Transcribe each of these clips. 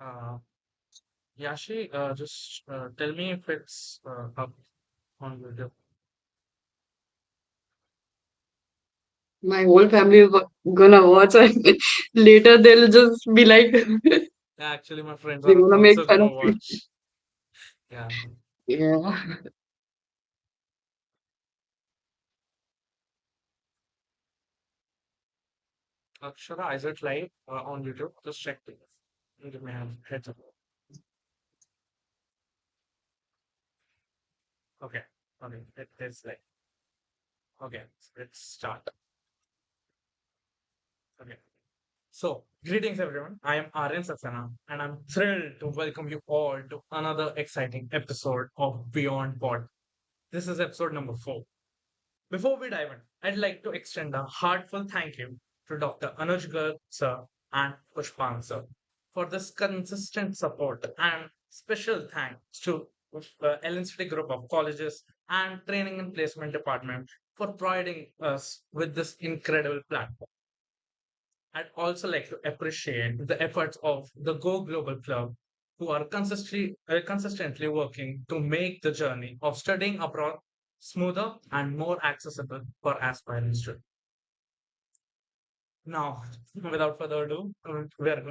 Uh, Yashi, just tell me if it's up on YouTube. My whole family is gonna watch and later they'll just be like Yeah, actually, my friends they are wanna make also fun gonna of me. watch. Yeah. Yeah. Akshara, is it live on YouTube? Just check it. Give me a heads up. Okay. Okay. It is live. Okay. Let's start. Okay. So, greetings everyone. I am Aryan Saxena, and I'm thrilled to welcome you all to another exciting episode of Beyond Pod. This is episode number 4. Before we dive in, I'd like to extend a heartfelt thank you to Dr. Anuj Garg sir and Pushpan sir for this consistent support, and special thanks to the LNCT group of colleges and training and placement department for providing us with this incredible platform. I'd also like to appreciate the efforts of the Go Global Club, who are consistently working to make the journey of studying abroad smoother and more accessible for aspiring students. Now, without further ado,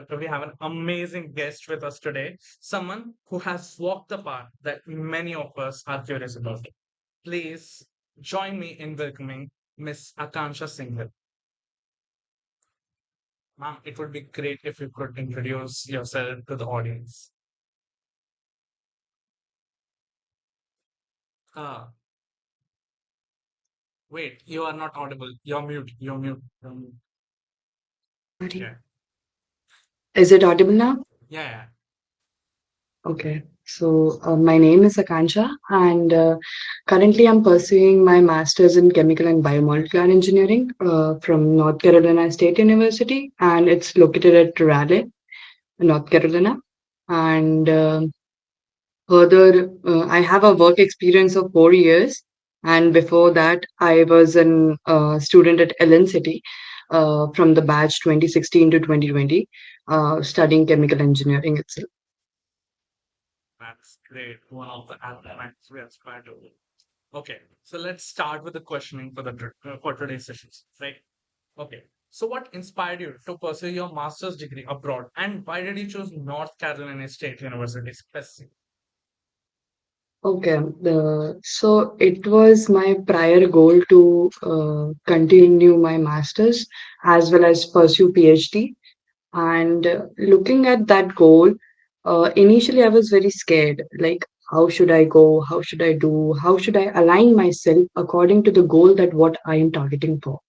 we have an amazing guest with us today, someone who has walked the path that many of us are curious about. Please join me in welcoming Miss Akansha Singhal. Ma'am, it would be great if you could introduce yourself to the audience. Ah, wait, you are not audible. You're mute. You're mute. You're mute. Yeah. Is it audible now? Yeah. Yeah. Okay. So my name is Akansha, and currently I'm pursuing my master's in chemical and biomolecular engineering from North Carolina State University, and it's located at Raleigh, North Carolina. And further, I have a work experience of 4 years, and before that, I was an student at LNCT from the batch 2016 to 2020, studying chemical engineering itself. That's great. One of the elements we aspire to. Okay, so let's start with the questioning for for today's sessions, right? Okay. So, what inspired you to pursue your master's degree abroad, and why did you choose North Carolina State University specifically? Okay, so it was my prior goal to continue my master's as well as pursue PhD. And looking at that goal, initially I was very scared. Like, how should I go? How should I do? How should I align myself according to the goal that what I am targeting for?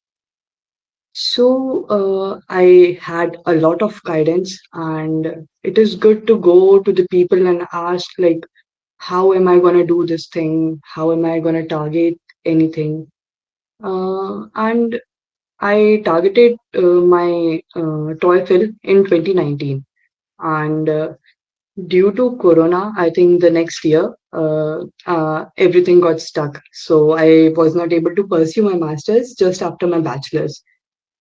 So I had a lot of guidance, and it is good to go to the people and ask like, how am I going to do this thing? How am I going to target anything? And I targeted my TOEFL in 2019. And due to Corona, I think the next year, everything got stuck. So I was not able to pursue my master's just after my bachelor's.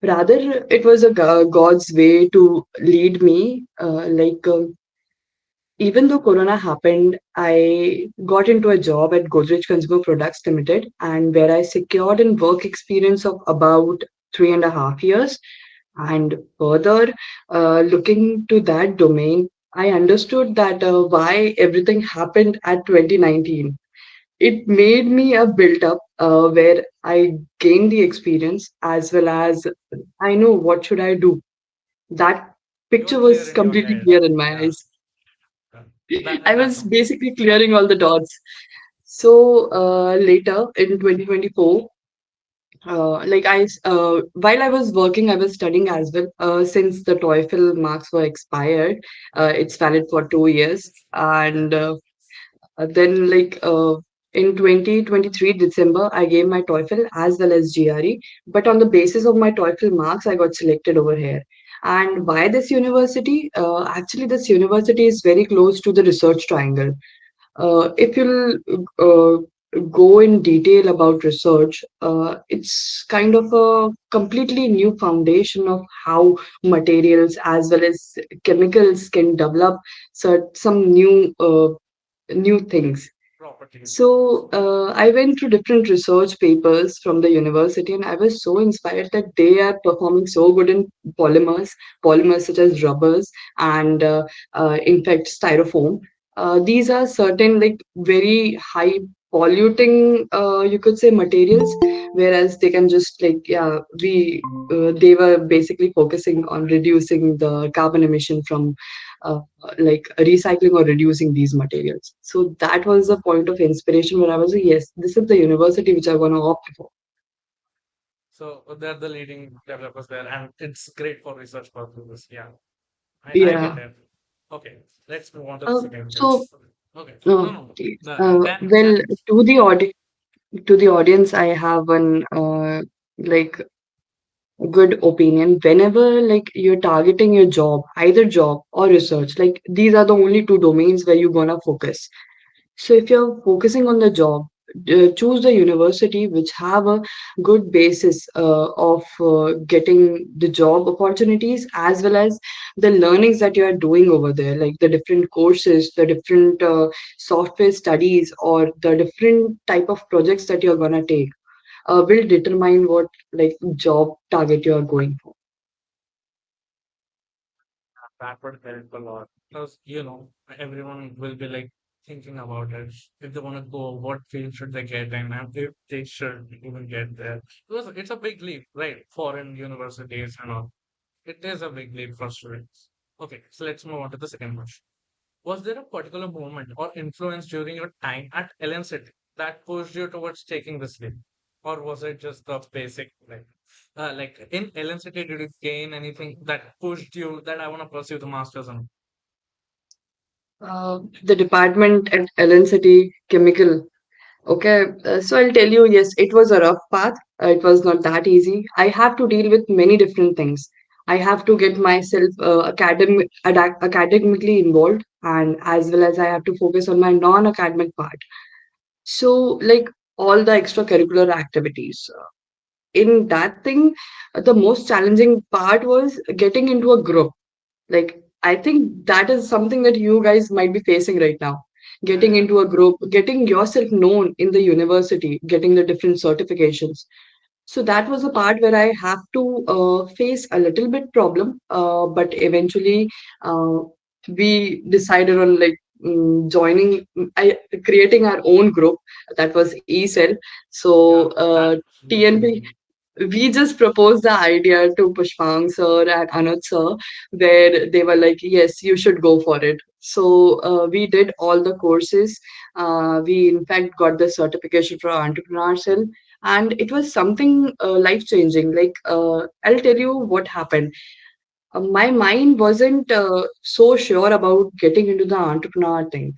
Rather, it was a God's way to lead me. Even though Corona happened, I got into a job at Godrej Consumer Products Limited, and where I secured a work experience of about 3.5 years. And further, looking to that domain, I understood that why everything happened at 2019. It made me a built up where I gained the experience as well as I know what should I do. That You were picture clear was in your completely head. clear in my Yeah. eyes. I That's was basically clearing all the dots. So later in 2024, while I was working, I was studying as well. Since the TOEFL marks were expired, it's valid for 2 years, and then in 2023 December, I gave my TOEFL as well as GRE. But on the basis of my TOEFL marks, I got selected over here. And why this university? Actually, this university is very close to the research triangle. If you'll go in detail about research, it's kind of a completely new foundation of how materials as well as chemicals can develop some new things. Properties. So I went through different research papers from the university, and I was so inspired that they are performing so good in polymers, polymers such as rubbers and in fact styrofoam. These are certain like very high polluting, you could say, materials, whereas they can just like yeah we they were basically focusing on reducing the carbon emission from uh, like recycling or reducing these materials. So that was the point of inspiration where I was like, yes, this is the university which I want to opt for. So they're the leading developers there, and it's great for research purposes. Yeah, I get Yeah. it. Okay, let's move on to the second So, page. Okay, uh, no, no, no. well, Can to the audience, I have one like good opinion. Whenever like you're targeting your job, either job or research, like these are the only two domains where you're gonna focus. So if you're focusing on the job, choose the university which have a good basis of getting the job opportunities as well as the learnings that you are doing over there, like the different courses, the different software studies, or the different type of projects that you're gonna take will determine what like job target you are going for. that would help a lot because everyone will be like thinking about it. If they want to go, what field should they get in, and if they should even get there. Because it's a big leap, right? Foreign universities and all. It is a big leap for students. Okay, so let's move on to the second question. Was there a particular moment or influence during your time at LNCT that pushed you towards taking this leap? Or was it just the basic, like in LNCT, did you gain anything that pushed you that I want to pursue the master's on? The department at LNCT Chemical. Okay, so I'll tell you, yes, it was a rough path. It was not that easy. I have to deal with many different things. I have to get myself academically involved, and as well as I have to focus on my non-academic part. So, like all the extracurricular activities. In that thing, the most challenging part was getting into a group. Like, I think that is something that you guys might be facing right now. Yeah, Getting yeah. into a group, getting yourself known in the university, getting the different certifications. So that was a part where I have to face a little bit problem, but eventually uh, we decided on like creating our own group that was ECell. So Yeah, that's really TNP, we just proposed the idea to Pushpang sir and Anuj sir, where they were like, yes, you should go for it. So we did all the courses. We in fact got the certification for entrepreneurship, and it was something life changing. Like I'll tell you what happened. My mind wasn't so sure about getting into the entrepreneur thing,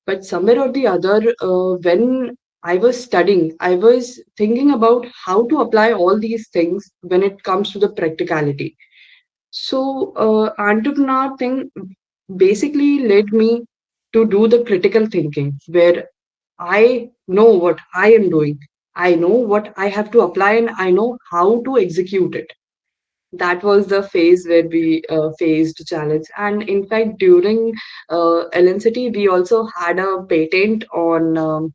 but somewhere or the other, when I was studying, I was thinking about how to apply all these things when it comes to the practicality. So, entrepreneur thing basically led me to do the critical thinking where I know what I am doing. I know what I have to apply and I know how to execute it. That was the phase where we faced challenge. And in fact, during LNCT, we also had a patent on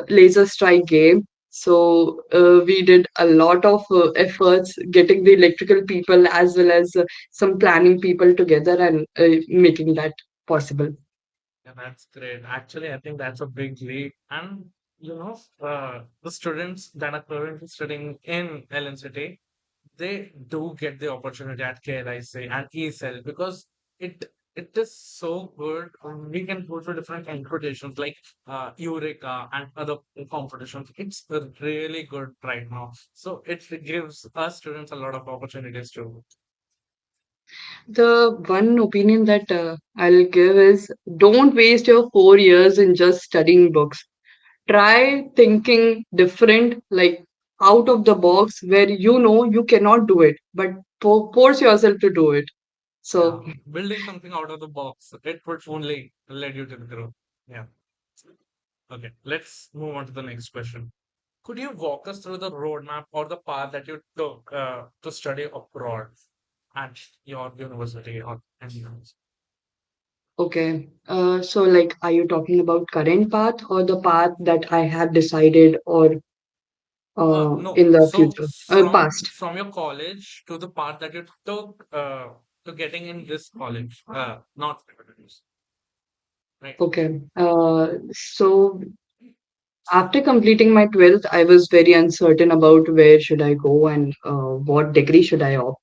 laser strike game. So we did a lot of efforts getting the electrical people as well as some planning people together and making that possible. Yeah, that's great. Actually, I think that's a big leap. And the students that are currently studying in LNCT, they do get the opportunity at KLIC and ESL because it it is so good. We can go through different competitions like Eureka and other competitions. It's really good right now. So it gives us students a lot of opportunities too. The one opinion that I'll give is don't waste your 4 years in just studying books. Try thinking different, like out of the box, where you know you cannot do it, but force yourself to do it. Yeah, So, building something out of the box, it would only lead you to the growth. Yeah. Okay, let's move on to the next question. Could you walk us through the roadmap or the path that you took to study abroad at your university or any university? Okay. So like, are you talking about current path or the path that I have decided or No. in the So future? from Past. your college to the path that you took to getting in this college, not right? Okay. So after completing my 12th, I was very uncertain about where should I go and what degree should I opt.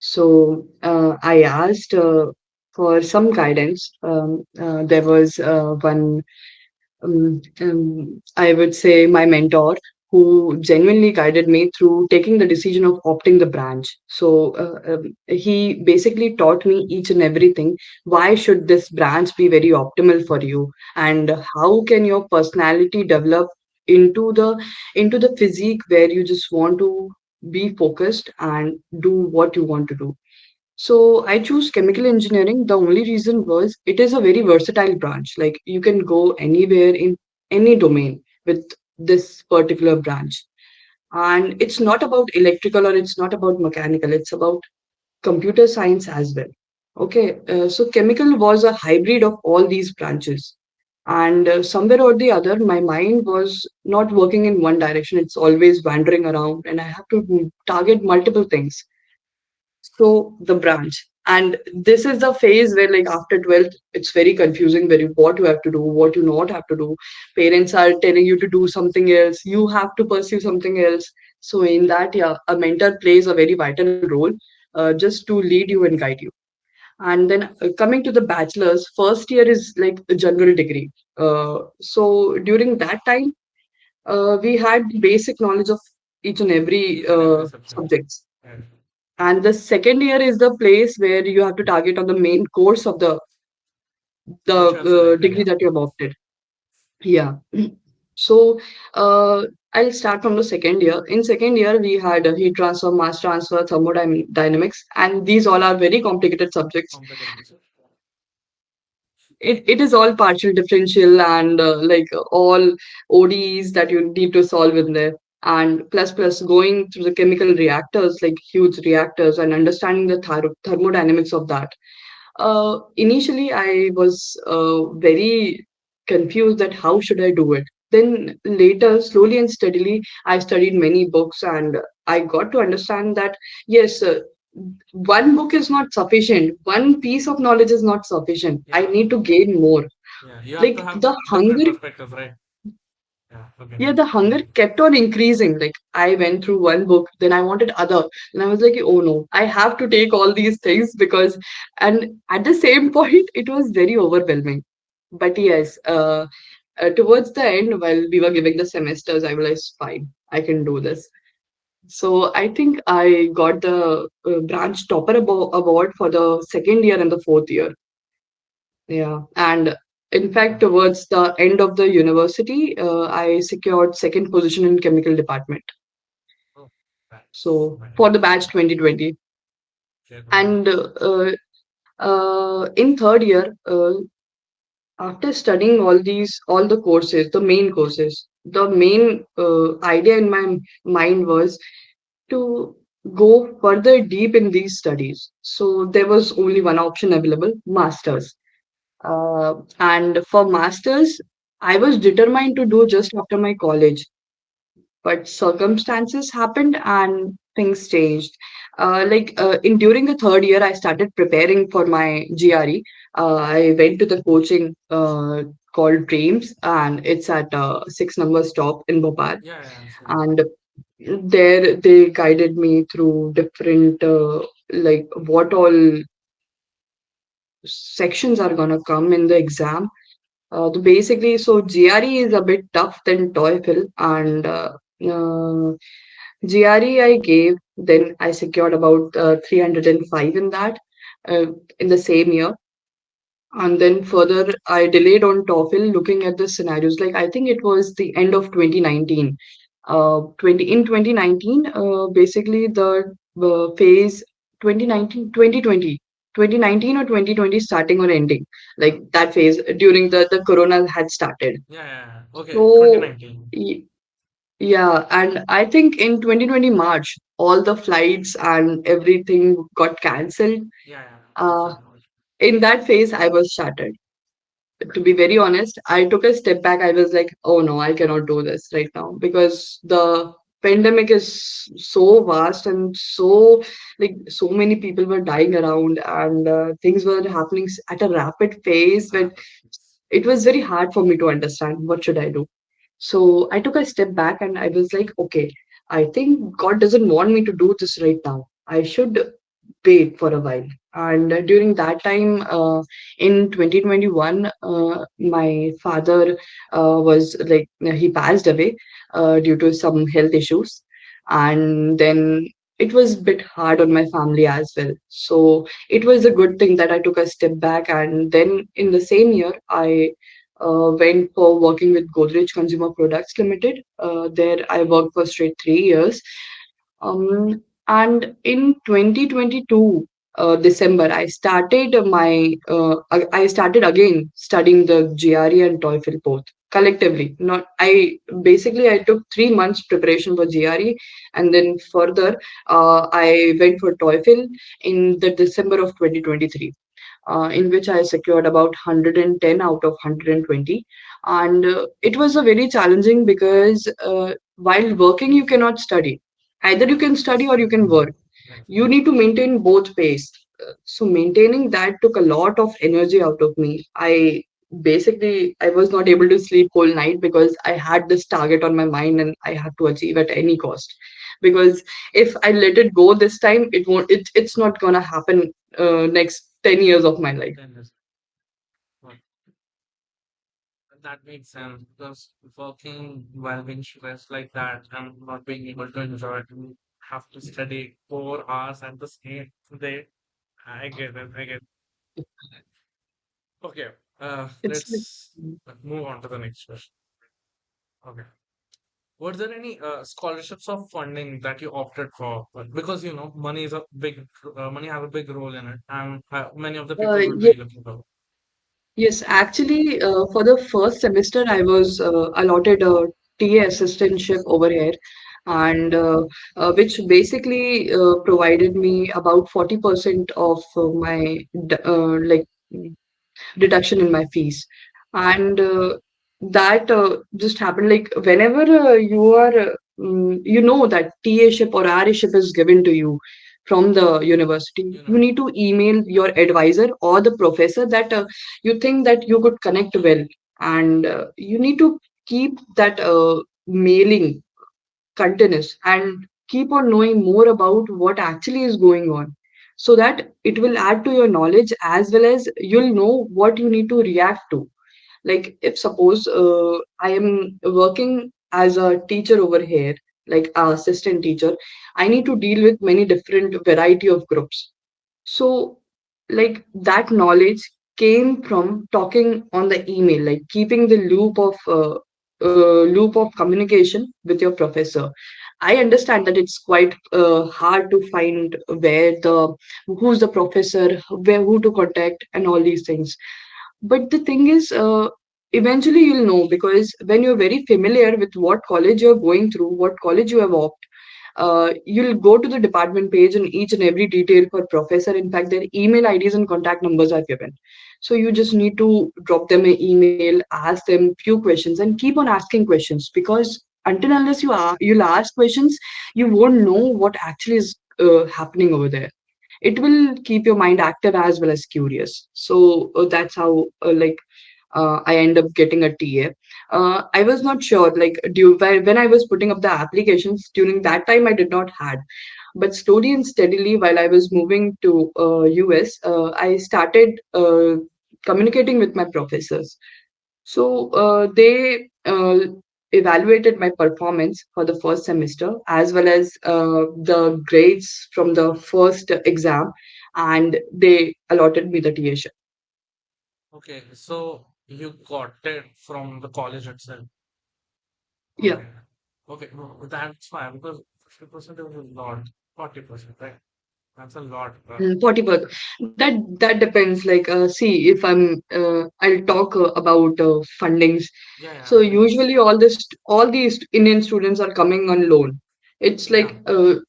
So I asked for some guidance. There was one I would say my mentor who genuinely guided me through taking the decision of opting the branch. So he basically taught me each and everything. Why should this branch be very optimal for you, and how can your personality develop into the physique where you just want to be focused and do what you want to do. So I choose chemical engineering. The only reason was it is a very versatile branch. Like you can go anywhere in any domain with this particular branch. And it's not about electrical or it's not about mechanical. It's about computer science as well. Okay, so chemical was a hybrid of all these branches. And somewhere or the other, my mind was not working in one direction. It's always wandering around, and I have to target multiple things. So the branch. And this is the phase where like after 12th, it's very confusing where you what you have to do, what you not have to do. Parents are telling you to do something else. You have to pursue something else. So in that, yeah, a mentor plays a very vital role just to lead you and guide you. And then coming to the bachelor's, first year is like a general degree. So during that time, we had basic knowledge of each and every Each and every subject. subjects. Yeah. And the second year is the place where you have to target on the main course of the Which you have selected, degree yeah. that you have opted. Yeah. So I'll start from the second year. In second year, we had heat transfer, mass transfer, thermodynamics, and these all are very complicated subjects. Complicated research. It is all partial differential and all ODEs that you need to solve in there. And plus going through the chemical reactors, like huge reactors, and understanding the thermodynamics of that. Initially, I was very confused that how should I do it. Then later, slowly and steadily, I studied many books and I got to understand that yes, one book is not sufficient. One piece of knowledge is not sufficient. I Yeah. need to gain more. Yeah. You have to Like have the different hunger, perspectives, right? Yeah. Okay. yeah, the hunger kept on increasing. Like I went through one book, then I wanted other, and I was like, oh no, I have to take all these things because, and at the same point, it was very overwhelming. But yes, towards the end, while we were giving the semesters, I realized, fine, I can do this. So I think I got the branch topper award for the second year and the fourth year. Yeah, and in fact, Yeah. towards the end of the university, I secured second position in chemical department. Oh, that's So very for the nice. batch 2020, Okay, very and nice. in third year, after studying all the courses, the main courses, the main idea in my mind was to go further deep in these studies. So there was only one option available, masters. And for masters, I was determined to do just after my college, but circumstances happened and things changed. In during the third year, I started preparing for my GRE. I went to the coaching called Dreams, and it's at 6 number stop in Bhopal. Yeah, yeah, sure. And there they guided me through different what all sections are gonna come in the exam. Basically, so GRE is a bit tough than TOEFL, and GRE I gave, then I secured about 305 in that in the same year. And then further, I delayed on TOEFL looking at the scenarios. Like, I think it was the end of 2019. 2019, basically the phase 2019, 2020. 2019 or 2020 starting or ending, like that phase during the corona had started. Yeah, yeah, yeah. Okay, So 2019. y- yeah, and I think in 2020 March, all the flights and everything got cancelled. Yeah, yeah. That's Uh, right. in that phase, I was shattered. To be very honest, I took a step back. I was like, oh no, I cannot do this right now because the pandemic is so vast and so, like, so many people were dying around, and things were happening at a rapid pace when Rapid fix. it was very hard for me to understand what should I do. So I took a step back and I was like, okay, I think God doesn't want me to do this right now. I should wait for a while. And during that time, in 2021, my father was like, he passed away due to some health issues. And then it was a bit hard on my family as well. So it was a good thing that I took a step back. And then in the same year, I went for working with Godrej Consumer Products Limited. There I worked for straight 3 years. And in 2022 December, I started again studying the GRE and TOEFL both collectively. Not I basically I took 3 months preparation for GRE, and then further I went for TOEFL in the December of 2023, in which I secured about 110 out of 120. And it was a very challenging because while working, you cannot study. Either you can study or you can work. Right. You need to maintain both pace. So maintaining that took a lot of energy out of me. I was not able to sleep whole night because I had this target on my mind and I had to achieve at any cost. Because if I let it go this time, it's not gonna happen next 10 years of my life. Then this, but that makes sense because working while being stressed like that and not being able to enjoy it, you have to study 4 hours at the same day. I get it. I get it. Okay. It's like, Let's move on to the next question. Okay. Were there any scholarships or funding that you opted for? Because money is a big, money have a big role in it, and many of the people would yeah, be looking for. yes, actually, for the first semester, I was allotted a TA assistantship over here, and which basically provided me about 40% of like deduction in my fees. And that just happened like whenever you know that TA ship or RA ship is given to you from the university, you need to email your advisor or the professor that you think that you could connect well, and you need to keep that mailing continuous and keep on knowing more about what actually is going on, so that it will add to your knowledge as well as you'll know what you need to react to. Like if suppose I am working as a teacher over here, like a assistant teacher, I need to deal with many different variety of groups. So, like that knowledge came from talking on the email, like keeping the loop of communication with your professor. I understand that it's quite hard to find who's the professor, where who to contact, and all these things. But the thing is, eventually you'll know because when you're very familiar with what college you're going through, what college you have opted, you'll go to the department page and each and every detail per professor. In fact, their email IDs and contact numbers are given. So you just need to drop them an email, ask them few questions, and keep on asking questions because until unless you'll ask questions, you won't know what actually is happening over there. It will keep your mind active as well as curious. So that's how I end up getting a TA. I was not sure, like, when I was putting up the applications during that time, I did not had. But slowly and steadily, while I was moving to US, I started communicating with my professors. So they evaluated my performance for the first semester as well as the grades from the first exam, and they allotted me the TA. Okay, so you got it from the college itself. Yeah. Okay. Okay, no, that's fine because 50% is a lot, 40%, right? That's a lot. 40%. That depends. Like, see, if I'll talk about fundings. Yeah, yeah, So please. usually all these Indian students are coming on loan. It's Yeah, like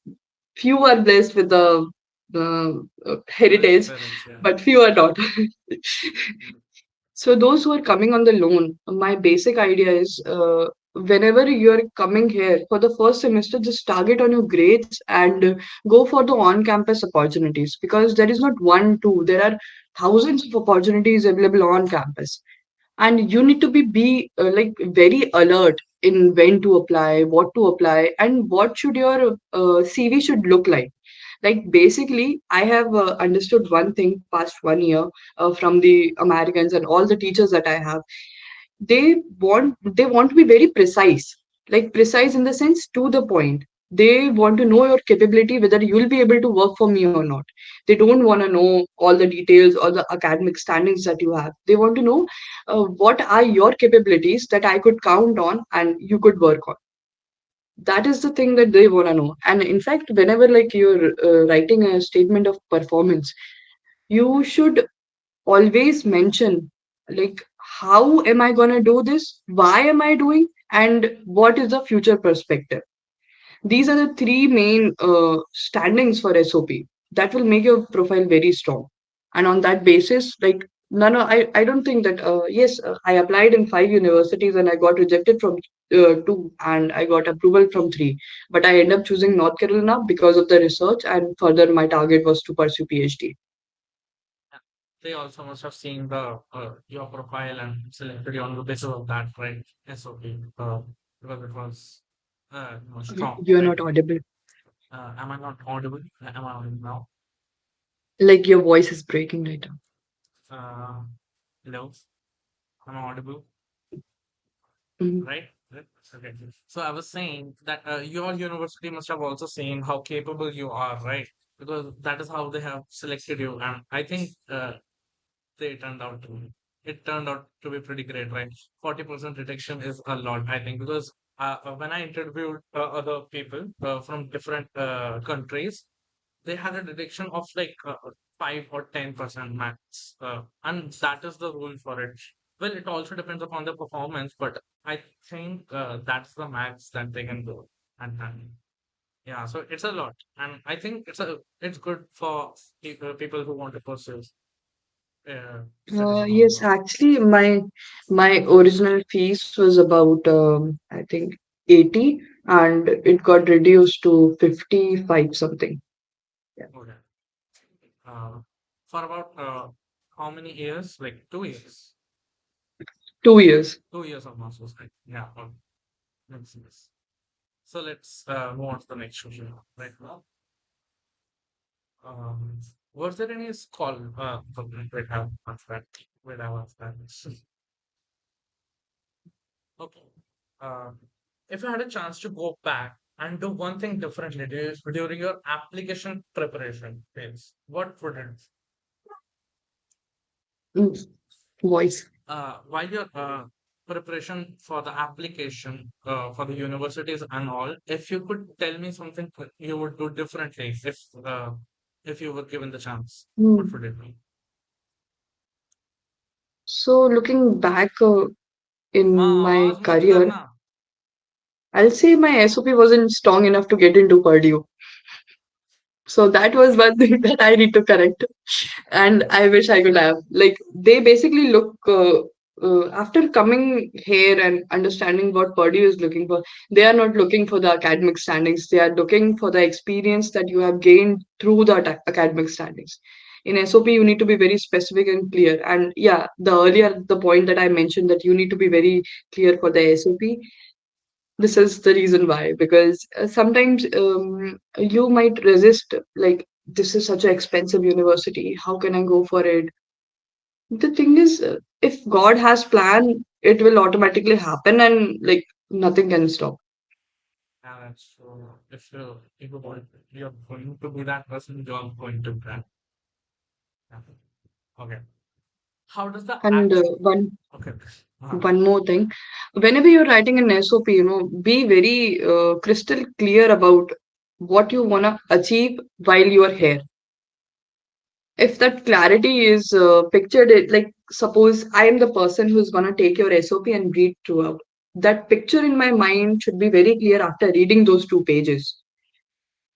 few are blessed with the rich heritage, parents. Yeah. but few are not. Mm. So those who are coming on the loan, my basic idea is whenever you're coming here for the first semester, just target on your grades and go for the on-campus opportunities because there is not one, two, there are thousands of opportunities available on campus, and you need to be like very alert in when to apply, what to apply, and what should your CV should look like. Like basically, I have understood one thing past 1 year from the Americans and all the teachers that I have. They want to be very precise, like precise in the sense to the point. They want to know your capability, whether you'll be able to work for me or not. They don't want to know all the details or the academic standings that you have. They want to know what are your capabilities that I could count on and you could work on. That is the thing that they want to know. And in fact, whenever like you're writing a statement of performance, you should always mention like how am I going to do this, why am I doing, and what is the future perspective. These are the three main standings for SOP that will make your profile very strong. And on that basis, like, no, I don't think that, yes, I applied in 5 universities and I got rejected from two and I got approval from three. But I ended up choosing North Carolina because of the research, and further, my target was to pursue PhD. Yeah. They also must have seen the your profile and selected you on the basis of that, right? SOP, because it was strong, You're right? not audible. Am I not audible? Am I audible now? Like your voice is breaking right now. Uh, Hello, am I audible? Mhm. Right? Right. Okay. So I was saying that your university must have also seen how capable you are, right? Because that is how they have selected you, and I think they turned out to be. It turned out to be pretty great, right? 40% rejection is a lot, I think, because when I interviewed other people from different countries, they had a deduction of like 5 or 10% max, and that is the rule for it. Well, it also depends upon the performance, but I think that's the max that they can go. And yeah, so it's a lot, and I think it's good for people who want to pursue studies abroad. Yes, actually, my original fees was about I think 80, and it got reduced to 55 something. Yeah. Okay. Uh, for about how many years? Like 2 years. 2 years. 2 years of master's, right? Yeah. Okay. Makes sense. So let's move on to the next question right now. Um, was there any scholar? Wait, I have asked that. Wait, I have asked that. Okay. Uh, if you had a chance to go back and do one thing differently during your application preparation phase, what would it? Mm, voice. While your preparation for the application for the universities and all, if you could tell me something you would do differently if you were given the chance, what Mm. would it be? So looking back माँ in my आवाज मत career, करना. I'll say my SOP wasn't strong enough to get into Purdue. So that was one thing that I need to correct. And I wish I could have. Like they basically look after coming here and understanding what Purdue is looking for, they are not looking for the academic standings. They are looking for the experience that you have gained through the academic standings. In SOP, you need to be very specific and clear. And yeah, the point that I mentioned that you need to be very clear for the SOP, this is the reason why, because sometimes you might resist, like, this is such an expensive university. How can I go for it? The thing is, if God has plan, it will automatically happen, and like nothing can stop. And so if you're going to be that person, you're going to grab. Yeah. Okay. How does the And act? one Okay. one more thing, whenever you're writing an SOP, be very crystal clear about what you wanna achieve while you are here. If that clarity is pictured, it like suppose I am the person who's gonna take your SOP and read throughout. That picture in my mind should be very clear after reading those 2 pages.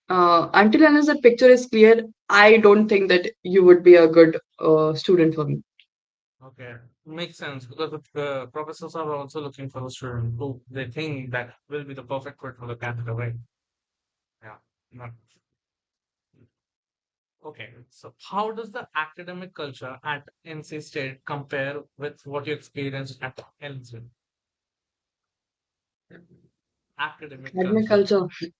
Until unless that picture is clear, I don't think that you would be a good student for me. Okay, makes sense because the professors are also looking for a student who they think that will be the perfect fit for the candidate, right? Yeah. Not, okay. So, how does the academic culture at NC State compare with what you experienced at LNCT? Academic Academic culture. culture.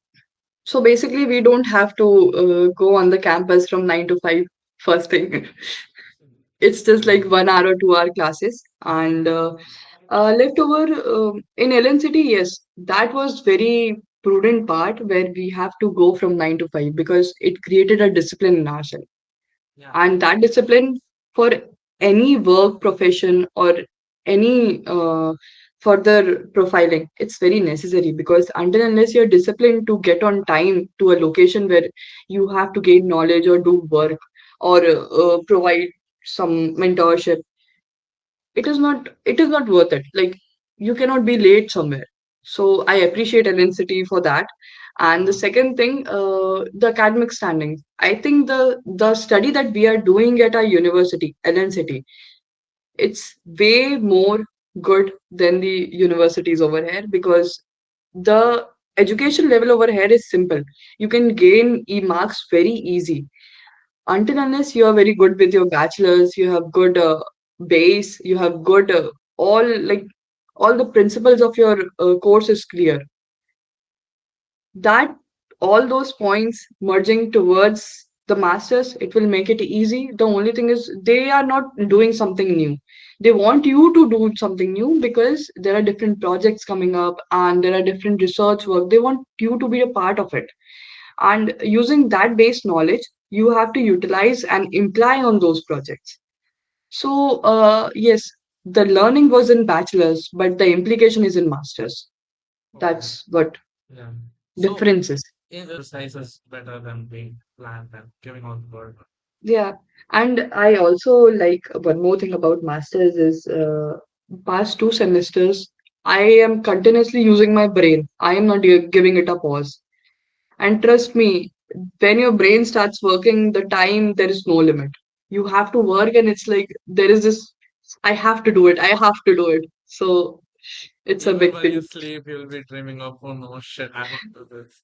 So basically, we don't have to go on the campus from 9 to 5 first thing. It's just like Mm. 1 hour or 2 hour classes. And leftover in LNCT, yes, that was very prudent part where we have to go from 9 to 5 because it created a discipline in ourselves. Yeah. And that discipline for any work profession or any further profiling, it's very necessary because until unless you're disciplined to get on time to a location where you have to gain knowledge or do work or provide some mentorship, it is not worth it. Like you cannot be late somewhere. So I appreciate LNCT for that. And the Uh, second thing, the academic standing. I think the study that we are doing at our university, LNCT, it's way more good than the universities over here because the education level over here is simple. You can gain e-marks very easy until unless you are very good with your bachelor's, you have good base, you have good all like all the principles of your course is clear. That all those points merging towards the masters, it will make it easy. The only thing is they are not doing something new. They want you to do something new because there are different projects coming up and there are different research work. They want you to be a part of it, and using that base knowledge you have to utilize and imply on those projects. So yes, the learning was in bachelor's but the implication is in master's. okay. That's what Yeah. So, difference is. size is better than being planned and giving all the word. Yeah, and I also like one more thing about masters is past 2 semesters I am continuously using my brain. I am not giving it a pause. And trust me, when your brain starts working, the time there is no limit. You have to work, and it's like there is this I have to do it, I have to do it. So it's a Even big while you thing. sleep, you'll be dreaming of, oh no, shit, I have to do this.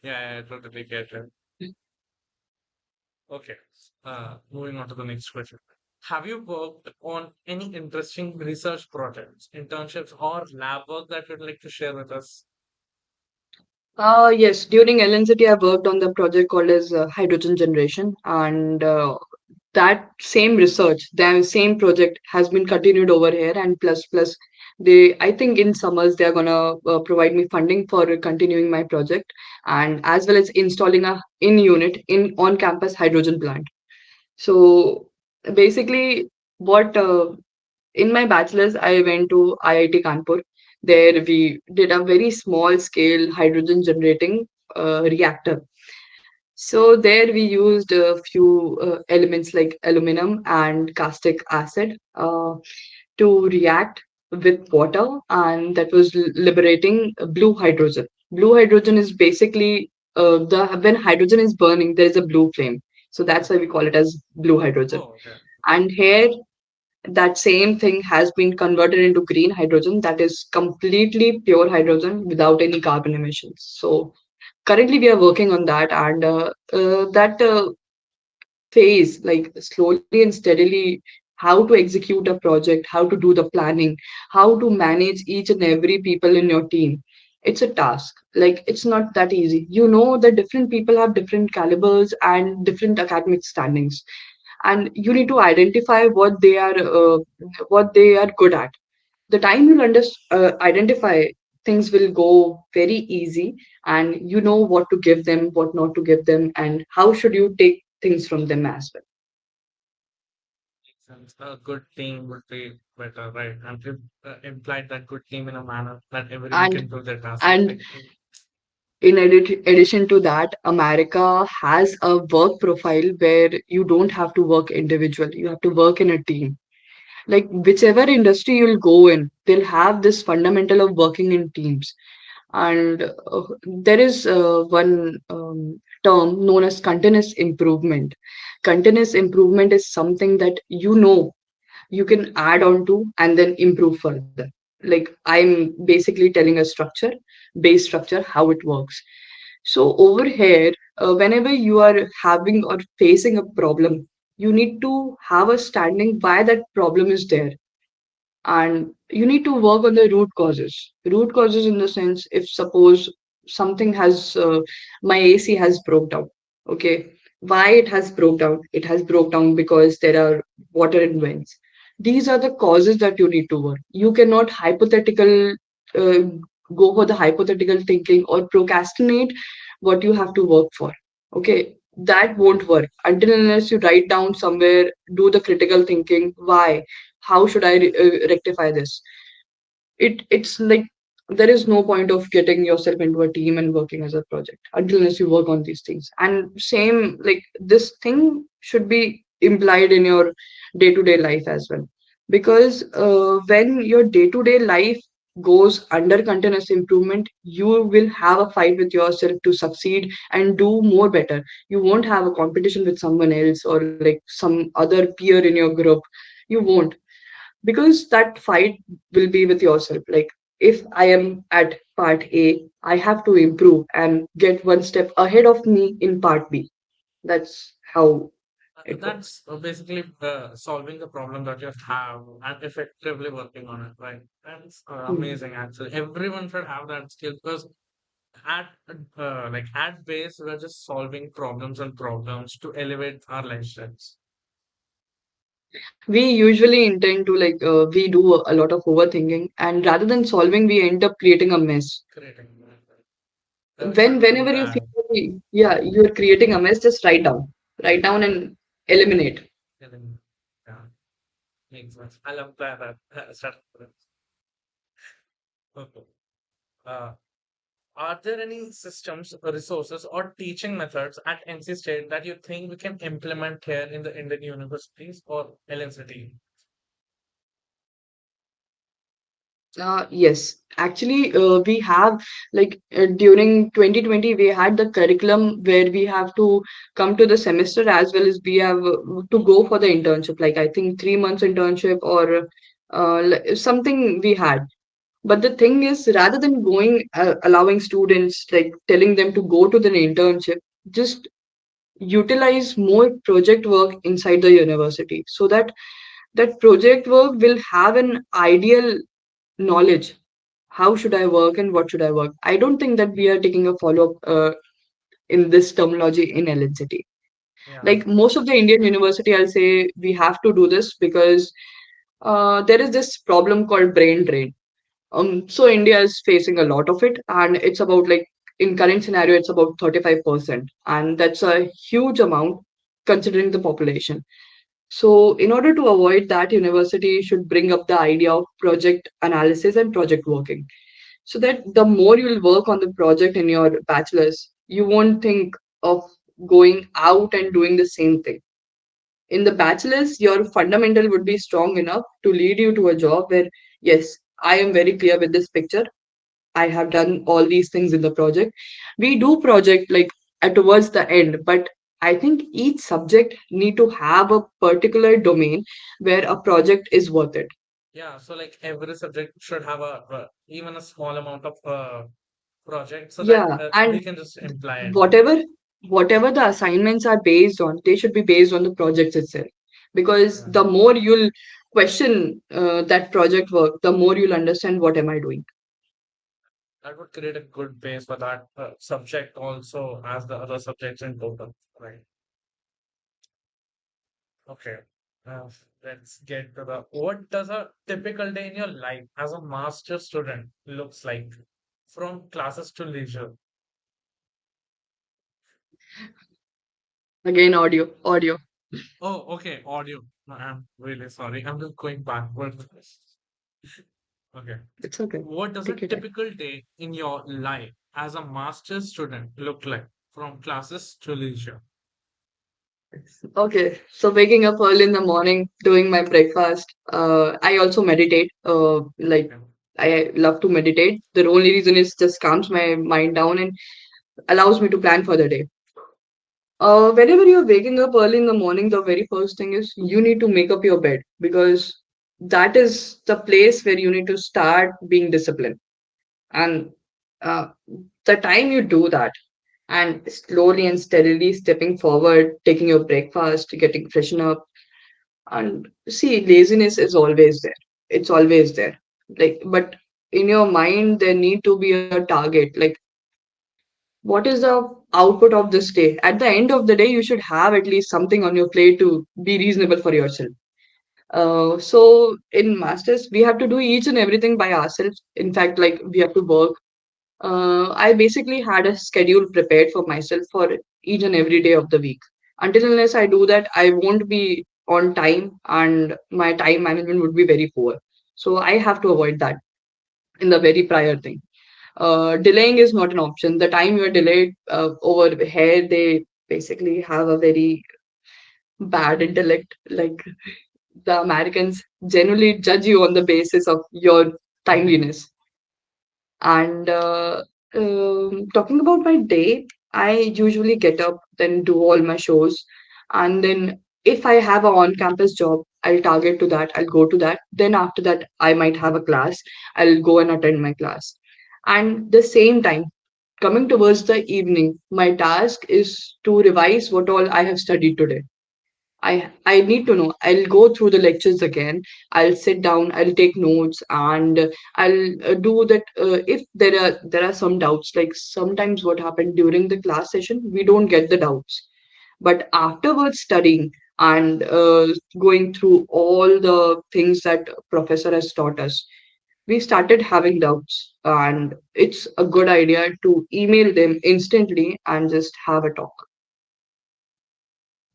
Yeah, I totally get it. Okay. Moving on to the next question. Have you worked on any interesting research projects, internships, or lab work that you'd like to share with us? Yes, during LNCT, I worked on the project called as hydrogen generation, and that same research, the same project has been continued over here. And plus, they, I think in summers they are gonna provide me funding for continuing my project, and as well as installing a in unit in on campus hydrogen plant. So basically, what in my bachelor's, I went to IIT Kanpur. There we did a very small scale hydrogen generating reactor. So there we used a few elements like aluminum and castic acid to react with water, and that was liberating blue hydrogen. Blue hydrogen is basically the when hydrogen is burning, there is a blue flame. So that's why we call it as blue hydrogen. Oh, okay. And here that same thing has been converted into green hydrogen, that is completely pure hydrogen without any carbon emissions. So currently we are working on that, and that phase, like slowly and steadily, how to execute a project, how to do the planning, how to manage each and every people in your team. It's a task. Like it's not that easy. You know that different people have different calibers and different academic standings, and you need to identify what they are good at. The time you'll identify, things will go very easy, and you know what to give them, what not to give them, and how should you take things from them as well. Makes sense. A good team would be better, right? And you implied that good team in a manner that everyone and can do their task and effectively. In addition to that, America has a work profile where you don't have to work individually, you have to work in a team. Like whichever industry you'll go in, they'll have this fundamental of working in teams. And there is one term known as continuous improvement. Continuous improvement is something that you can add on to and then improve further. Like I'm basically telling a structure, base structure, how it works. So over here, whenever you are having or facing a problem, you need to have a standing why that problem is there, and you need to work on the root causes in the sense, if suppose something has my AC has broke down. Okay, why it has broke down? It has broke down because there are water in vents. These are the causes that you need to work. You cannot uh, go for the hypothetical thinking or procrastinate what you have to work for. Okay, that won't work until unless you write down somewhere, do the critical thinking. Why? How should I rectify this? It's like there is no point of getting yourself into a team and working as a project until unless you work on these things. And same, like this thing should be implied in your day-to-day life as well, because when your day-to-day life goes under continuous improvement, you will have a fight with yourself to succeed and do more better. You won't have a competition with someone else or like some other peer in your group. You won't, because that fight will be with yourself. Like if I am at part A, I have to improve and get one step ahead of me in part B. That's how it works. That's basically solving the problem that you have and effectively working on it, right? That's Hmm. amazing, actually. Everyone should have that skill because at at base, we're just solving problems and problems to elevate our lifestyles. We usually intend to we do a lot of overthinking, and rather than solving, we end up creating a mess. Creating. We can't do Whenever you that. feel, yeah, you're creating a mess, just write down and eliminate. Killing. Yeah, makes sense. I love that. Start. Okay. Uh, are there any systems, resources, or teaching methods at NC State that you think we can implement here in the Indian universities or LNCT? Yes, actually, we have during 2020, we had the curriculum where we have to come to the semester as well as we have to go for the internship. Like I think 3 months internship or something we had. But the thing is, rather than allowing students, like telling them to go to the internship, just utilize more project work inside the university so that that project work will have an ideal knowledge. How should I work and what should I work? I don't think that we are taking a follow up in this terminology in LNCT. Yeah, Like most of the Indian university, I'll say we have to do this because there is this problem called brain drain. So India is facing a lot of it, and it's about like in current scenario, it's about 35%, and that's a huge amount considering the population. So, in order to avoid that, university should bring up the idea of project analysis and project working. So that the more you will work on the project in your bachelor's, you won't think of going out and doing the same thing. In the bachelor's, your fundamental would be strong enough to lead you to a job where, yes, I am very clear with this picture. I have done all these things in the project. We do project towards the end, but I think each subject need to have a particular domain where a project is worth it. yeah. So like every subject should have a even a small amount of project so that Yeah, we and can just imply it. whatever whatever the assignments are based on, they should be based on the projects itself. Because Yeah. the more you'll question that project work, the more you'll understand what am I doing. That would create a good base for that subject also as the other subjects in total, right? Okay. Uh, let's get to the what does a typical day in your life as a master student looks like from classes to leisure? Again, audio. Oh, okay, audio. No, I'm really sorry. I'm just going backwards. Okay. It's okay. What does a Take your time. typical day in your life as a master's student look like from classes to leisure? Okay, so waking up early in the morning, doing my breakfast. I also meditate. Like Okay. I love to meditate. The only reason is just calms my mind down and allows me to plan for the day. Whenever you're waking up early in the morning, the very first thing is you need to make up your bed because that is the place where you need to start being disciplined. And uh, the time you do that, and slowly and steadily stepping forward, taking your breakfast, getting freshen up, and see, laziness is always there. It's always there. Like, but in your mind, there need to be a target. Like, what is the output of this day? At the end of the day, you should have at least something on your plate to be reasonable for yourself. So in masters, we have to do each and everything by ourselves. In fact, like we have to work. I basically had a schedule prepared for myself for each and every day of the week. Until unless I do that, I won't be on time and my time management would be very poor. So I have to avoid that in the very prior thing. Delaying is not an option. The time you are delayed over here, they basically have a very bad intellect. Like the Americans generally judge you on the basis of your timeliness. And talking about my day, I usually get up, then do all my shows, and then if I have a on-campus job, I'll target to that. I'll go to that. Then after that, I might have a class. I'll go and attend my class. And the same time, coming towards the evening, my task is to revise what all I have studied today. I need to know. I'll go through the lectures again. I'll sit down. I'll take notes, and I'll do that. If there are some doubts, like sometimes what happened during the class session, we don't get the doubts, but afterwards studying and going through all the things that professor has taught us, we started having doubts, and it's a good idea to email them instantly and just have a talk.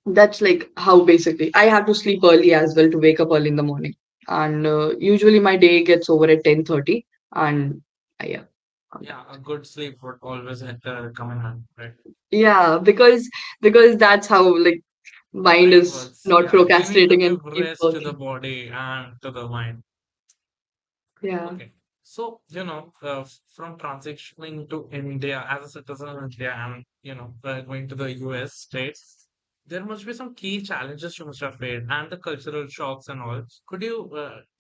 That's like how basically I have to sleep early as well to wake up early in the morning. And usually my day gets over at 10:30 and yeah. Yeah, a good sleep would always come in hand, right? Yeah, because that's how like mind Mind is works. not Yeah, we need to procrastinating and give keep rest to the working. body and to the mind. Yeah. Okay. So, from transitioning to India as a citizen of India and, going to the US states, there must be some key challenges you must have faced and the cultural shocks and all. Could you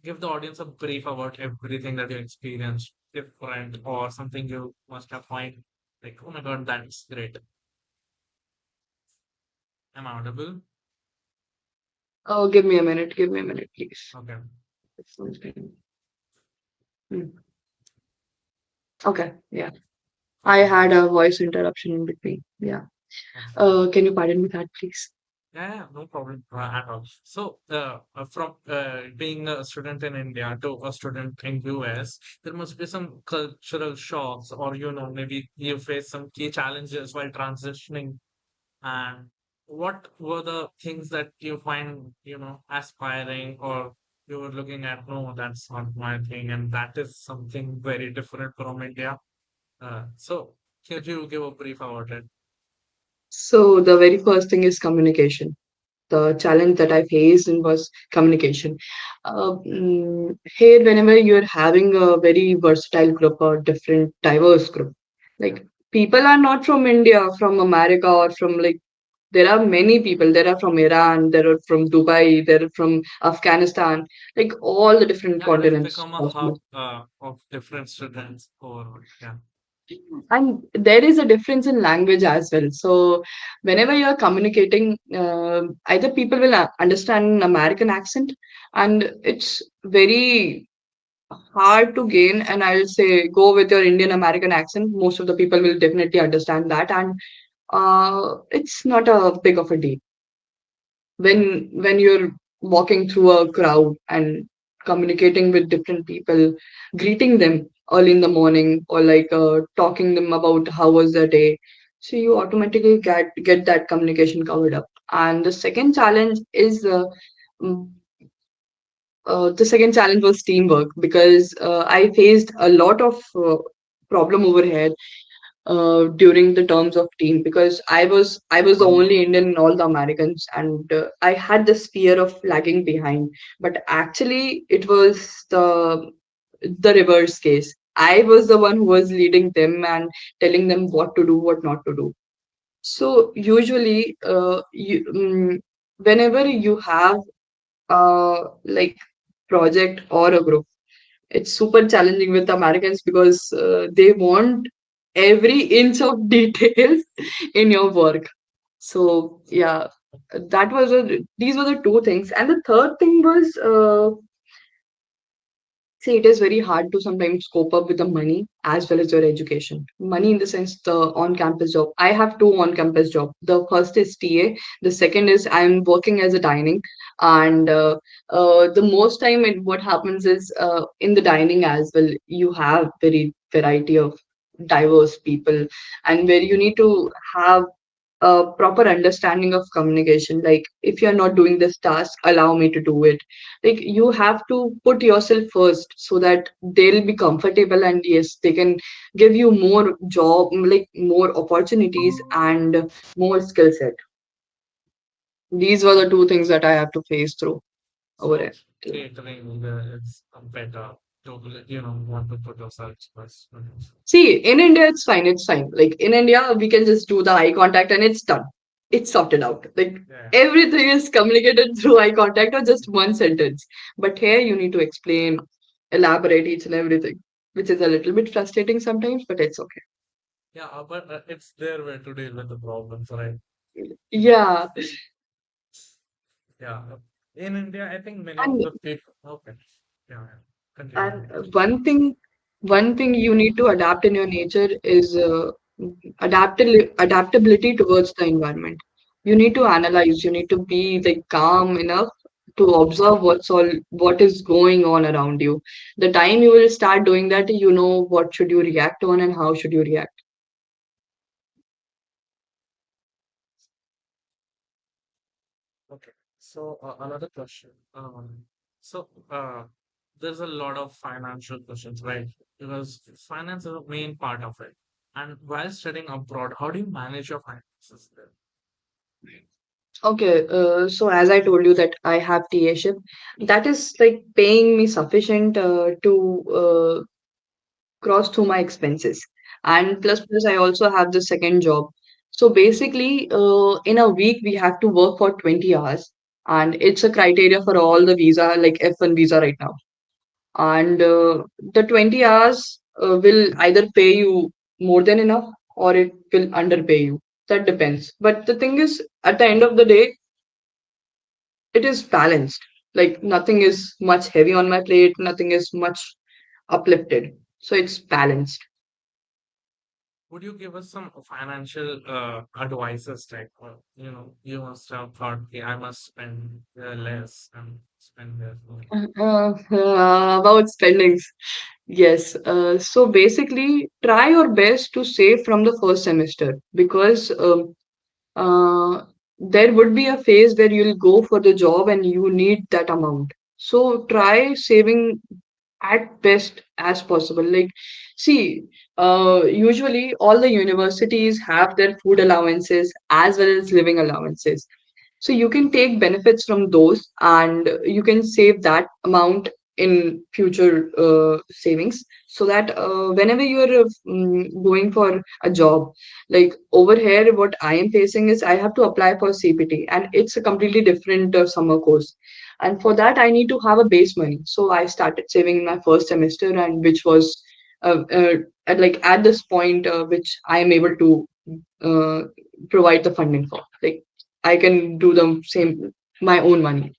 give the audience a brief about everything that you experienced, different or something you must have find like, oh my God, that's great. Am I audible? Oh, give me a minute. Give me a minute, please. Okay. It's not been- Hmm. Okay. Yeah. I Okay. had a voice interruption in between. Yeah. Okay. Can you pardon me that, please? Yeah, yeah, no problem at all. So, from being a student in India to a student in US, there must be some cultural shocks, or maybe you face some key challenges while transitioning. And what were the things that you find, aspiring, or you were looking at, no, that's not my thing, and that is something very different from India. So, could you give a brief about it? So the very first thing is communication. The challenge that I faced in was communication. Here, whenever you're having a very versatile group or different, diverse group, like people are not from India, from America, or from like there are many people. There are from Iran, there are from Dubai, there are from Afghanistan, like all the different Yeah, it has continents become a possible. hub of different students for, yeah. And there is a difference in language as well. So whenever you're communicating, either people will understand an American accent, and it's very hard to gain. And I'll say go with your Indian American accent. Most of the people will definitely understand that, and it's not a big of a deal when you're walking through a crowd and communicating with different people, greeting them early in the morning, or like talking them about how was their day, so you automatically get that communication covered up. And the second challenge is mm, the second challenge was teamwork because I faced a lot of problem over here during the terms of team because I was the only Indian in all the Americans, and I had this fear of lagging behind. But actually, it was the reverse case. I was the one who was leading them and telling them what to do, what not to do. So usually, whenever you have like project or a group, it's super challenging with Americans because they want every inch of details in your work. So yeah, these were the two things, and the third thing was see, it is very hard to sometimes cope up with the money as well as your education. Money in the sense the on-campus job. I have two on-campus job. The first is TA. The second is I'm working as a dining, and the most time what happens is in the dining as well. You have very variety of diverse people, and where you need to have a proper understanding of communication. Like, if you're not doing this task, allow me to do it. Like, you have to put yourself first so that they'll be comfortable, and yes, they can give you more job, like more opportunities and more skill set. These were the two things that I have to face through over So it. catering it's better to want to put yourself first. See, in India, it's fine. It's fine. Like in India, we can just do the eye contact and it's done. It's sorted out. Like Yeah. everything is communicated through eye contact or just one sentence. But here, you need to explain, elaborate each and everything, which is a little bit frustrating sometimes, but it's okay. Yeah, but it's their way to deal with the problems, right? Yeah. Yeah. In India, I think many of And the people. Okay. Yeah. Yeah. Continue. And one thing you need to adapt in your nature is adaptability towards the environment. You need to analyze. You need to be like calm enough to observe what is going on around you. The time you will start doing that, you know what should you react on and how should you react. Okay. So another question. So there's a lot of financial questions, right? Because finance is a main part of it. And while studying abroad, how do you manage your finances there? Okay, so as I told you that I have TA ship, that is like paying me sufficient to cross through my expenses. And plus I also have the second job. So basically in a week we have to work for 20 hours, and it's a criteria for all the visa, like F1 visa right now. And the 20 hours will either pay you more than enough or it will underpay you. That depends, but the thing is, at the end of the day, it is balanced. Like, nothing is much heavy on my plate, nothing is much uplifted, so it's balanced. Would you give us some financial advices, like, you must have thought, okay, I must spend less and spend more. About spendings. Yes. So basically, try your best to save from the first semester because uh, there would be a phase where you'll go for the job and you need that amount. So try saving at best as possible. Like, see, usually all the universities have their food allowances as well as living allowances. So you can take benefits from those and you can save that amount in future savings, so that whenever you are going for a job, like over here, what I am facing is I have to apply for CPT and it's a completely different summer course. And for that, I need to have a base money. So I started saving in my first semester, and which was at this point, which I am able to uh, provide the funding for. Like, I can do the same my own money.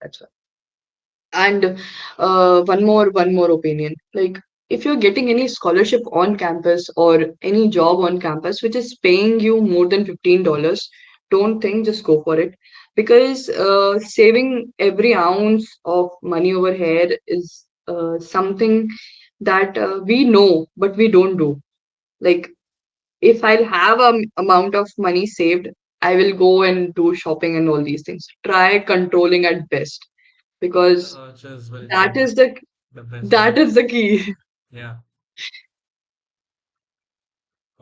That's why. And one more opinion. Like, if you're getting any scholarship on campus or any job on campus which is paying you more than $15, don't think, just go for it. Because saving every ounce of money over here is something that we know, but we don't do. Like, if I'll have a amount of money saved, I will go and do shopping and all these things. Try controlling at best, because Research is very that important. is the The best that one. is the key. Yeah.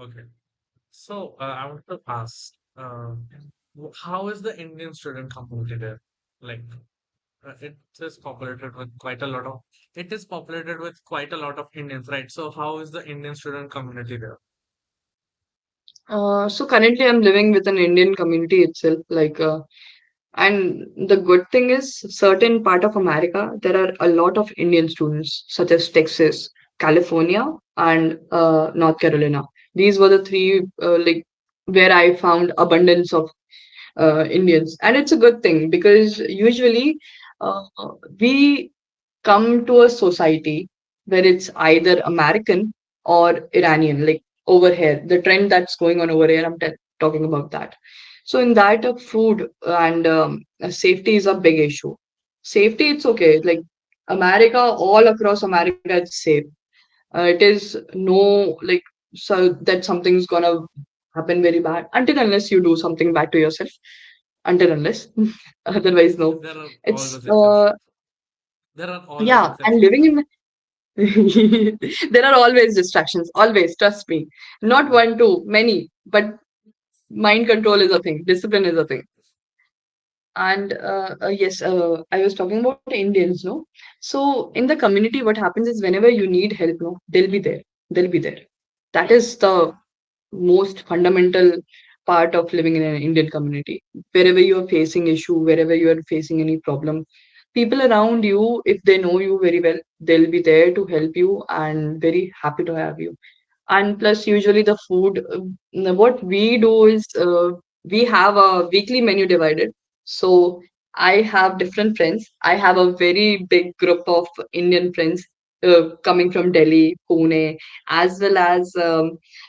Okay. So I want to ask, how is the Indian student community there? Like, it is populated with quite a lot of. It is populated with quite a lot of Indians, right? So how is the Indian student community there? So currently I'm living with an Indian community itself, and the good thing is, certain part of America, there are a lot of Indian students, such as Texas, California, and North Carolina. These were the three, where I found abundance of Indians, and it's a good thing because usually uh, we come to a society where it's either American or Iranian, like over here, the trend that's going on over here. Talking about that. So in that, food and safety is a big issue. Safety, it's okay. Like America, all across America, it's safe. It is no like so that something's gonna happen very bad until unless you do something bad to yourself. Until unless, otherwise no. There are It's always exceptions. There are always yeah, and exceptions. living in there are always distractions, always, trust me. Not Yeah. one, two, many, but mind control is a thing, discipline is a thing. And yes, I was talking about Indians, no? So in the community, what happens is whenever you need help, no, they'll be there. They'll be there. That is the most fundamental part of living in an Indian community. Wherever you are facing issue, wherever you are facing any problem, people around you, if they know you very well, they'll be there to help you and very happy to have you. And plus usually the food, what we do is we have a weekly menu divided. So I have different friends. I have a very big group of Indian friends coming from Delhi, Pune, as well as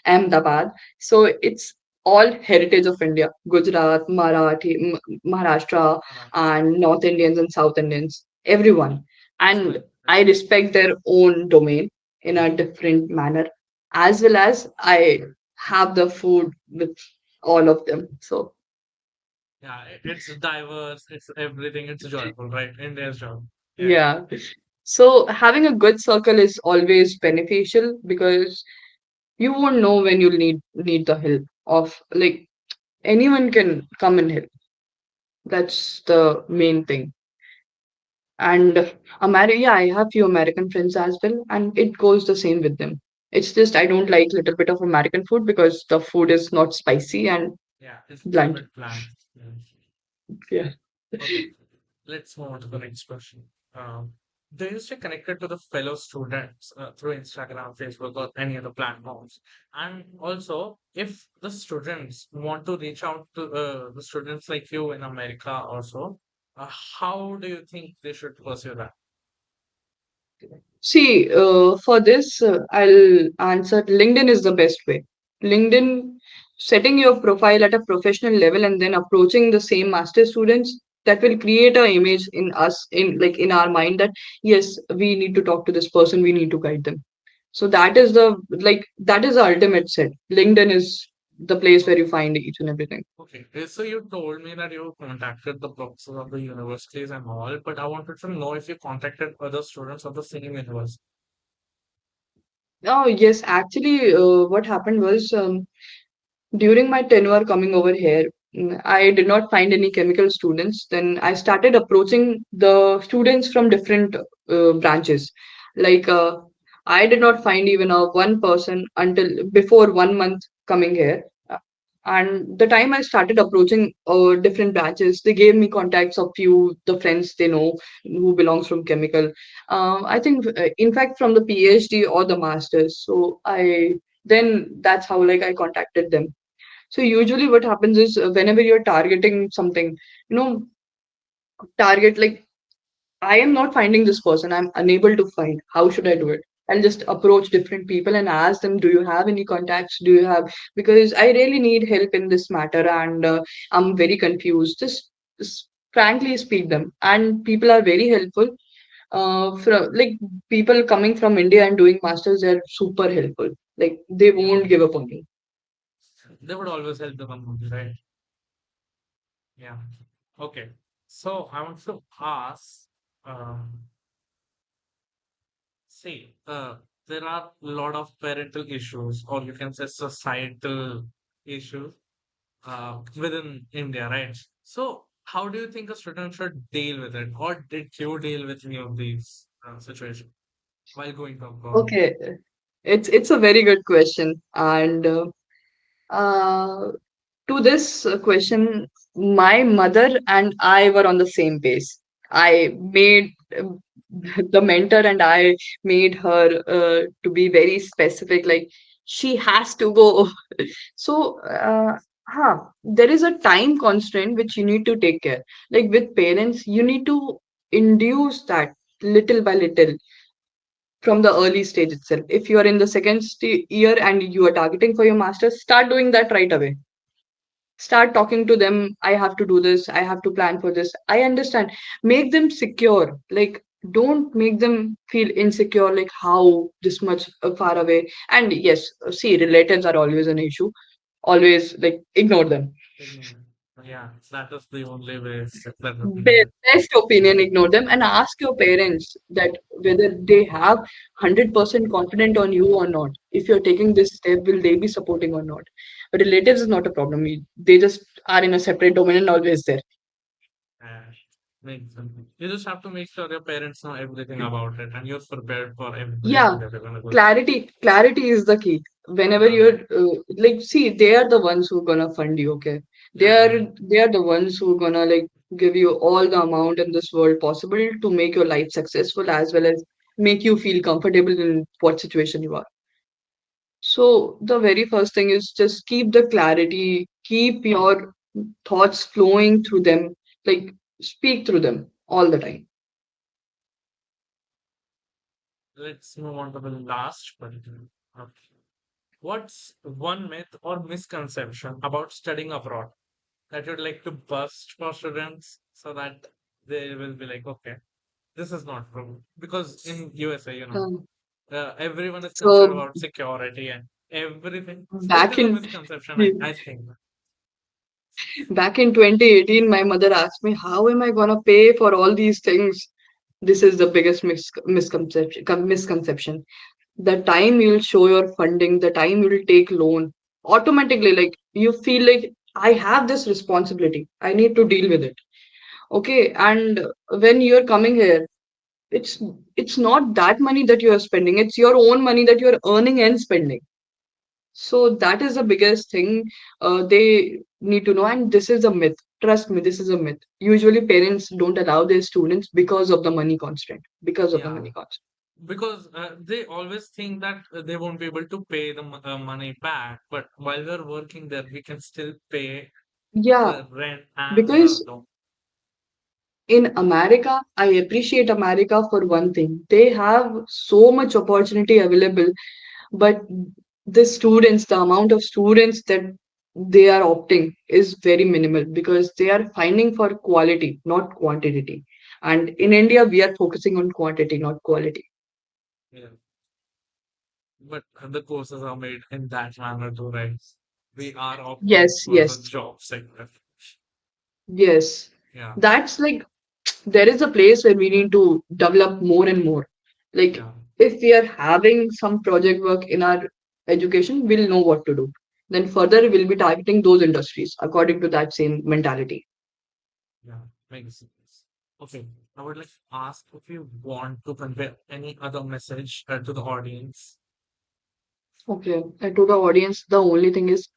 Ahmedabad. So it's all heritage of India: Gujarat, Maharashtra, Maharashtra. and North Indians and South Indians, everyone. It's And like I respect their own domain in a different manner, as well as I have the food with all of them. So yeah, it's diverse, it's everything, it's joyful, right? India's joy. Yeah. yeah. So having a good circle is always beneficial because you won't know when you'll need the help of, like, anyone can come and help. That's the main thing. And yeah, I have few American friends as well, and it goes the same with them. It's just I don't like little bit of American food because the food is not spicy and Yeah, it's a blunt. bit bland. Yeah. Yeah. Okay, let's move on to the next question. Um, do you stay connected to the fellow students through Instagram, Facebook, or any other platforms? And also, if the students want to reach out to the students like you in America also, how do you think they should pursue that? See, for this, I'll answer LinkedIn is the best way. LinkedIn, setting your profile at a professional level and then approaching the same master students, that will create an image in us, in like in our mind, that yes, we need to talk to this person, we need to guide them. So that is the ultimate set. LinkedIn is the place where you find each and everything. Okay, so you told me that you contacted the professors of the universities and all, but I wanted to know if you contacted other students of the same university. Oh yes, actually, what happened was, during my tenure coming over here, I did not find any chemical students. Then I started approaching the students from different branches. Like I did not find even a one person until before 1 month coming here. And the time I started approaching different branches, they gave me contacts of few the friends they know who belongs from chemical. I think, in fact, from the PhD or the masters. So I then that's how like I contacted them. So usually what happens is, whenever you're targeting something, you know, target like, I am not finding this person, I'm unable to find. How should I do it? I'll just approach different people and ask them, do you have any contacts? Do you have, because I really need help in this matter and I'm very confused. Just frankly speak them. And people are very helpful. From like people coming from India and doing masters, they're super helpful. Like they Yeah, won't give up on me. they would always help the community, right? Yeah. Okay. So I want to ask. Um, See, there are a lot of parental issues, or you can say societal issues within India, right? So, how do you think a student should deal with it, or did you deal with any of these situations while going to abroad? Okay, it's a very good question, and uh, to this question, my mother and I were on the same page. I made the mentor and I made her to be very specific, like she has to go. So, there is a time constraint which you need to take care. Like with parents, you need to induce that little by little from the early stage itself. If you are in the second year and you are targeting for your master's, start doing that right away. Start talking to them. I have to do this. I have to plan for this. I understand. Make them secure. Like, don't make them feel insecure, like how this much far away. And yes, see, relatives are always an issue. Always like ignore them. Ignore it. Yeah, that is the only way that would be Best opinion, ignore them and ask your parents that whether they have 100% confident on you or not. If you're taking this step, will they be supporting or not? But relatives is not a problem. They just are in a separate domain and always there. uh, makes sense. You just have to make sure your parents know everything about it and you're prepared for Yeah, everything that they're gonna go through. clarity is the key. Whenever Yeah, you're like, see, they are the ones who gonna fund you. Okay, they yeah, are they are the ones who gonna like give you all the amount in this world possible to make your life successful as well as make you feel comfortable in what situation you are. So the very first thing is just keep the clarity, keep your thoughts flowing through them, like speak through them all the time. let's move on to the last question. Okay. What's one myth or misconception about studying abroad that you'd like to bust for students so that they will be like, okay, this is not true? Because in USA, Um, everyone is concerned so about security and everything. It back is a in misconception, I think. back in 2018, my mother asked me, "How am I gonna pay for all these things?" This is the biggest misconception. The time you'll show your funding, the time you'll take loan, automatically, like you feel like I have this responsibility. I need to deal with it. Okay, and when you're coming here, it's it's not that money that you are spending. It's your own money that you're earning and spending. So that is the biggest thing they need to know, and this is a myth. Trust me, this is a myth. Usually, parents don't allow their students because of the money constraint. Because of the Yeah, money constraint. because they always think that they won't be able to pay the money back, but while we're working there, we can still pay Yeah, the rent and the because loan. in America, I appreciate America for one thing. They have so much opportunity available, but the students, the amount of students that they are opting is very minimal because they are finding for quality, not quantity. And in India, we are focusing on quantity, not quality. Yeah, but the courses are made in that manner too, right? We are opting Yes, for the yes, job sector. yes. Yeah, That's like there is a place where we need to develop more and more. Like yeah, if we are having some project work in our education, we'll know what to do. Then further we'll be targeting those industries according to that same mentality. yeah, makes sense. Okay, I would like to ask if you want to convey any other message to the audience. Okay. And to the audience, the only thing is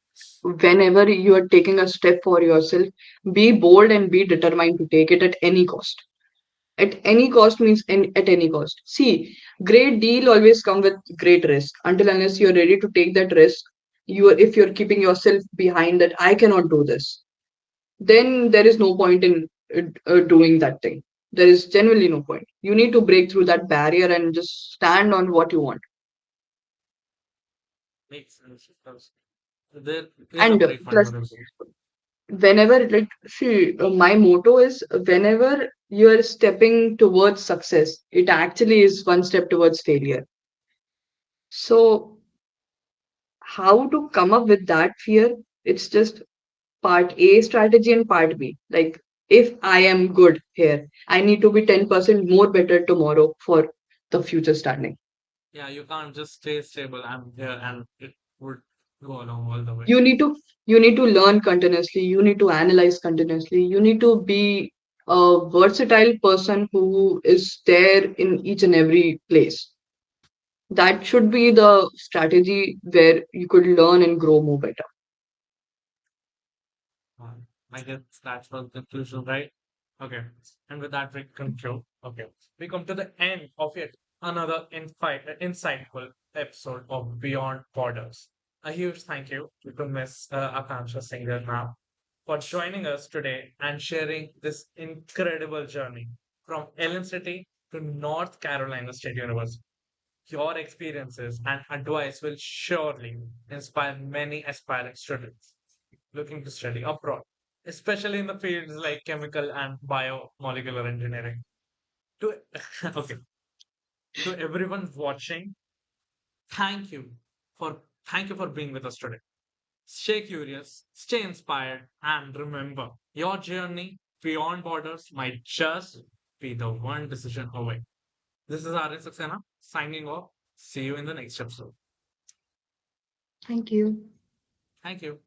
whenever you are taking a step for yourself, be bold and be determined to take it at any cost. At any cost means at any cost. See, great deal always come with great risk. Until unless you're ready to take that risk, you are if you're keeping yourself behind that I cannot do this, then there is no point in doing that thing. There is genuinely no point. You need to break through that barrier and just stand on what you want. Makes sense. Because there is a And brief plus, vulnerability. whenever like see, my motto is whenever you are stepping towards success, it actually is one step towards failure. So how to come up with that fear? It's just part A strategy and part B. Like if I am good here, I need to be 10% more better tomorrow for the future standing. Yeah, you can't just stay stable and here and it would go along all the way. You need to learn continuously, you need to analyze continuously, you need to be a versatile person who is there in each and every place. That should be the strategy where you could learn and grow more better. I guess that's the conclusion, right? Okay. And with that, we conclude. Okay. We come to the end of yet another insightful episode of Beyond Borders. A huge thank you to Miss Akansha Singhal now for joining us today and sharing this incredible journey from LNCT to North Carolina State University. Your experiences and advice will surely inspire many aspiring students looking to study abroad, especially in the fields like chemical and biomolecular engineering. To okay, to everyone watching, thank you thank you for being with us today. Stay curious, stay inspired, and remember, your journey beyond borders might just be the one decision away. This is Arya Saxena signing off. See you in the next episode. Thank you. Thank you.